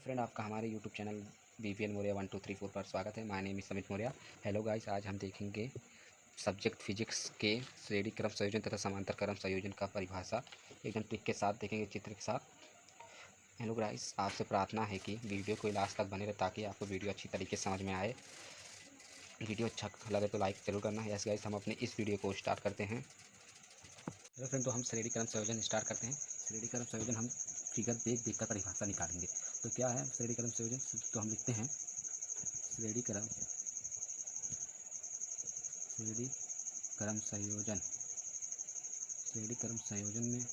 Friend, आपका हमारे YouTube channel BVN Maurya 1234 पर स्वागत है। My name is Samit Maurya. Hello guys, आज हम देखेंगे सब्जेक्ट फिजिक्स के श्रेणी क्रम संयोजन तथा समांतर क्रम संयोजन का परिभाषा एकदम ट्रिक के साथ देखेंगे, चित्र के साथ। हेलो गाइस, आपसे प्रार्थना है कि वीडियो को लास्ट तक बने रहे ताकि आपको वीडियो अच्छी तरीके से समझ में आए। वीडियो अच्छा लगे तो लाइक जरूर करना। यस गाइस, हम अपने इस वीडियो को स्टार्ट करते हैं। हेलो फ्रेंड, तो हम श्रेणी क्रम संयोजन स्टार्ट करते हैं। श्रेणी क्रम संयोजन हम फिगर देख कर परिभाषा निकालेंगे। तो क्या है श्रेणी क्रम संयोजन? तो हम लिखते हैं श्रेणी क्रम संयोजन। श्रेणी क्रम संयोजन में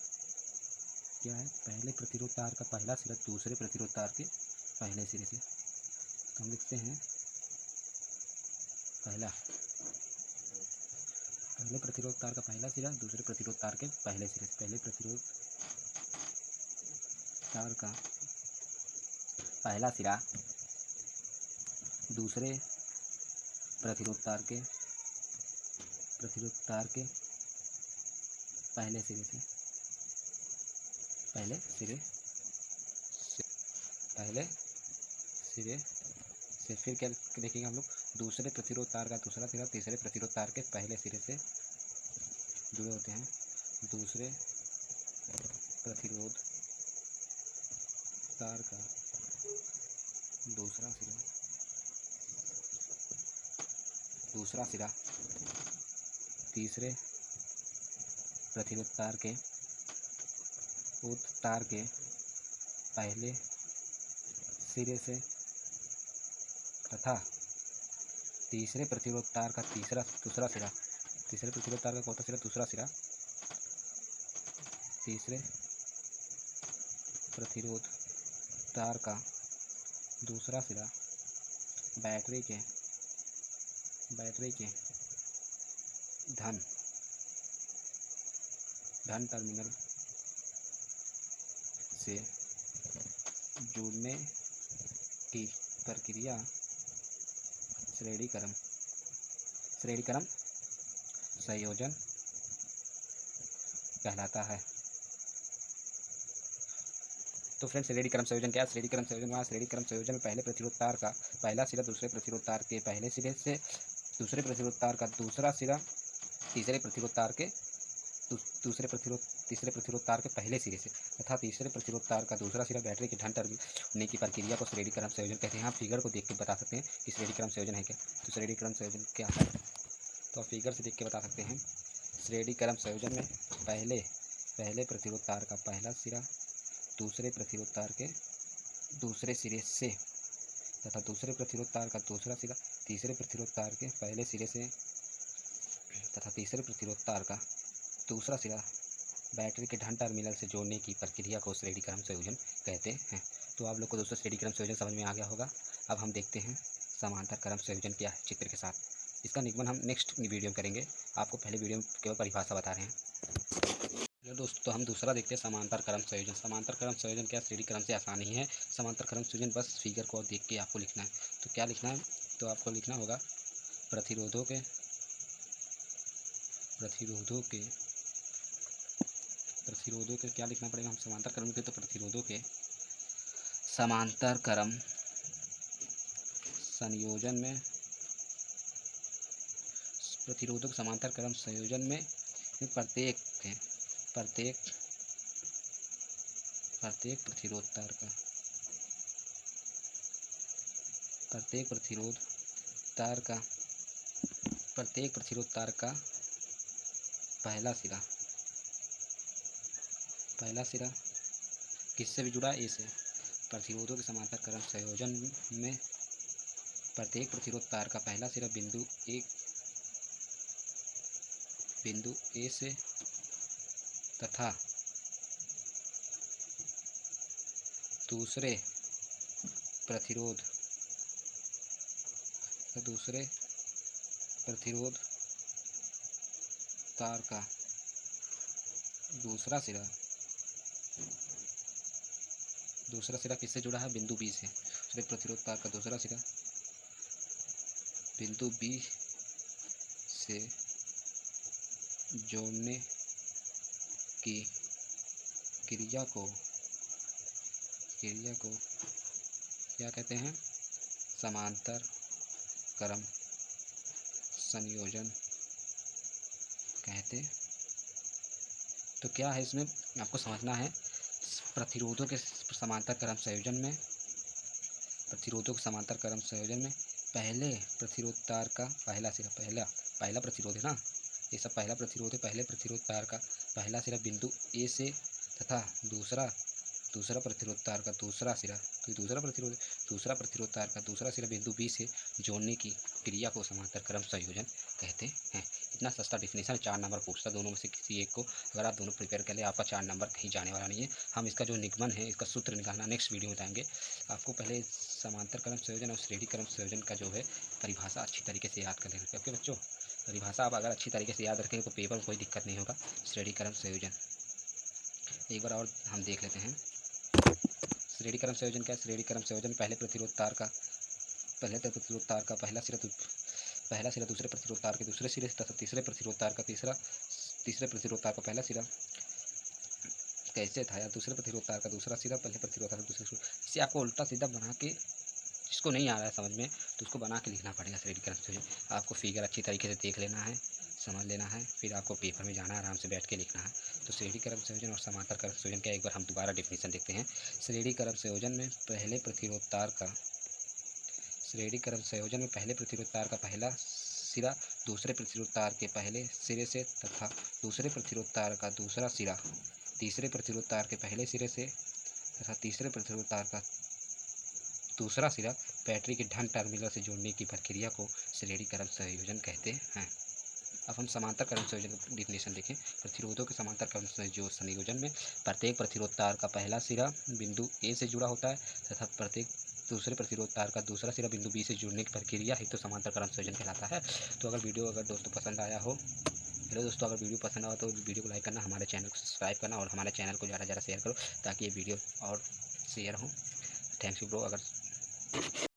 क्या है? पहले प्रतिरोध तार का पहला सिरा दूसरे प्रतिरोध तार के पहले सिरे से। तो हम लिखते हैं पहले प्रतिरोध तार का पहला सिरा दूसरे प्रतिरोध तार के पहले सिरे से। पहले प्रतिरोध तार का पहला सिरा दूसरे प्रतिरोध तार के पहले सिरे से। फिर क्या देखेंगे हम लोग? दूसरे प्रतिरोध तार का दूसरा सिरा तीसरे प्रतिरोध तार के पहले सिरे से जुड़े होते हैं। दूसरे प्रतिरोध तार का दूसरा सिरा तीसरे प्रतिरोध तार के तार के पहले सिरे से तथा तीसरे प्रतिरोध तार का दूसरा सिरा। तीसरे प्रतिरोध तार का कौन सा सिरा? दूसरा सिरा तीसरे प्रतिरोध तार का दूसरा सिरा बैटरी के धन टर्मिनल से जुड़ने की प्रक्रिया श्रेणी क्रम संयोजन कहलाता है। तो फ्रेंड्स, श्रेणी क्रम संयोजन क्या है? श्रेणी क्रम संयोजन में पहले प्रतिरोध तार का पहला सिरा दूसरे प्रतिरोध तार के पहले सिरे से, दूसरे प्रतिरोध तार का दूसरा सिरा तीसरे प्रतिरोध तार के तीसरे प्रतिरोध तार के पहले सिरे से तथा तीसरे प्रतिरोध तार का दूसरा सिरा बैटरी के धन टर्मिनल होने की प्रक्रिया को श्रेणी क्रम संयोजन कहते हैं। आप फिगर को देख के बता सकते हैं कि श्रेणी क्रम संयोजन है क्या। तो श्रेणी क्रम संयोजन क्या है, तो आप फिगर से देख के बता सकते हैं। श्रेणी क्रम संयोजन में पहले प्रतिरोध तार का पहला सिरा दूसरे प्रतिरोध तार के दूसरे सिरे से तथा दूसरे प्रतिरोध तार का दूसरा सिरा तीसरे प्रतिरोध तार के पहले सिरे से तथा तीसरे प्रतिरोध तार का दूसरा सिरा बैटरी के धन टर्मिनल से जोड़ने की प्रक्रिया को श्रेणी क्रम संयोजन कहते हैं। तो आप लोग को दोस्तों श्रेणी क्रम संयोजन समझ में आ गया होगा। अब हम देखते हैं समांतर क्रम संयोजन क्या है, चित्र के साथ। इसका निगमन हम नेक्स्ट वीडियो में करेंगे। आपको पहले वीडियो में केवल परिभाषा बता रहे हैं। दोस्तों, तो हम दूसरा देखते हैं समांतर क्रम संयोजन। समांतर क्रम संयोजन क्या? श्रेणी क्रम से आसान ही है। समांतर क्रम संयोजन बस फिगर को देख के आपको लिखना है। तो क्या लिखना है? तो आपको लिखना होगा प्रतिरोधों के क्या लिखना पड़ेगा? हम समांतर क्रम के तो प्रतिरोधों के समांतर क्रम संयोजन में प्रतिरोधक समांतर क्रम संयोजन में प्रत्येक प्रतिरोध तार का पहला सिरा किससे भी जुड़ा? ए से। प्रतिरोधों के समांतर क्रम संयोजन में प्रत्येक प्रतिरोध तार का पहला सिरा बिंदु ए से तथा दूसरे प्रतिरोध तार का दूसरा सिरा किससे जुड़ा है? बिंदु बी से। दूसरे प्रतिरोध तार का दूसरा सिरा बिंदु बी से जोड़ने की क्रिया को क्या कहते हैं, समांतर क्रम संयोजन कहते। तो क्या है इसमें आपको समझना है, प्रतिरोधों के समांतर क्रम संयोजन में, प्रतिरोधों के समांतर क्रम संयोजन में पहले प्रतिरोध तार का पहला सिरा, पहला प्रतिरोध है ना, ये सब पहला प्रतिरोध है, पहले प्रतिरोध तार का पहला सिरा बिंदु ए से तथा दूसरा प्रतिरोध तार का दूसरा सिरा, तो दूसरा प्रतिरोध तार का दूसरा सिरा बिंदु बी से जोड़ने की क्रिया को समांतर क्रम संयोजन कहते हैं। इतना सस्ता डिफिनेशन 4 नंबर पूछता, दोनों में से किसी एक को अगर आप दोनों प्रिपेयर कर ले, आपका 4 नंबर कहीं जाने वाला नहीं है। हम इसका जो निगमन है, इसका सूत्र निकालना नेक्स्ट वीडियो में बताएंगे। आपको पहले समांतर क्रम संयोजन और श्रेणी क्रम संयोजन का जो है परिभाषा अच्छी तरीके से याद कर लेना। ओके बच्चों, परिभाषा आप अगर अच्छी तरीके से याद रखेंगे तो पेपर में कोई दिक्कत नहीं होगा। श्रेणी क्रम संयोजन एक बार और हम देख लेते हैं। श्रेणी क्रम संयोजन क्या है? श्रेणी क्रम संयोजन पहले प्रतिरोध तार का पहला सिरा दूसरे प्रतिरोध तार के दूसरे सिरे तथा तीसरे प्रतिरोध तार का पहला सिरा कैसे था यार, दूसरे प्रतिरोध तार का दूसरा सिरा पहले प्रतिरोध तार का दूसरा सिरा। इसे आपको उल्टा सीधा बना के, जिसको नहीं आ रहा है समझ में तो उसको बना के लिखना पड़ेगा। श्रेणी क्रम संयोजन आपको फिगर अच्छी तरीके से देख लेना है, समझ लेना है, फिर आपको पेपर में जाना है, आराम से बैठ के लिखना है। तो श्रेणी क्रम संयोजन और समांतर क्रम संयोजन का एक बार हम दोबारा डेफिनेशन देखते हैं। श्रेणी क्रम संयोजन में पहले प्रतिरोध तार का पहला सिरा दूसरे प्रतिरोध तार के पहले सिरे से तथा दूसरे प्रतिरोध तार का दूसरा सिरा तीसरे प्रतिरोध तार के पहले सिरे से तथा तीसरे प्रतिरोध तार का दूसरा सिरा बैटरी के धन टर्मिनल से जोड़ने की प्रक्रिया को श्रेणी क्रम संयोजन कहते हैं। अब हम समांतर क्रम संयोजन का डिफिनेशन देखें। प्रतिरोधों के समांतर क्रम संयोजन में प्रत्येक प्रतिरोध तार का पहला सिरा बिंदु ए से जुड़ा होता है तथा प्रत्येक दूसरे प्रतिरोध तार का दूसरा सिरा बिंदु बी से जुड़ने की प्रक्रिया ही तो समांतर क्रम संयोजन कहलाता है। तो अगर दोस्तों पसंद आया हो, हेलो दोस्तों, अगर वीडियो पसंद आया तो वीडियो को लाइक करना, हमारे चैनल को सब्सक्राइब करना और हमारे चैनल को ज़्यादा से ज़्यादा शेयर करो ताकि ये वीडियो और शेयर हो। Thanks you bro. अगर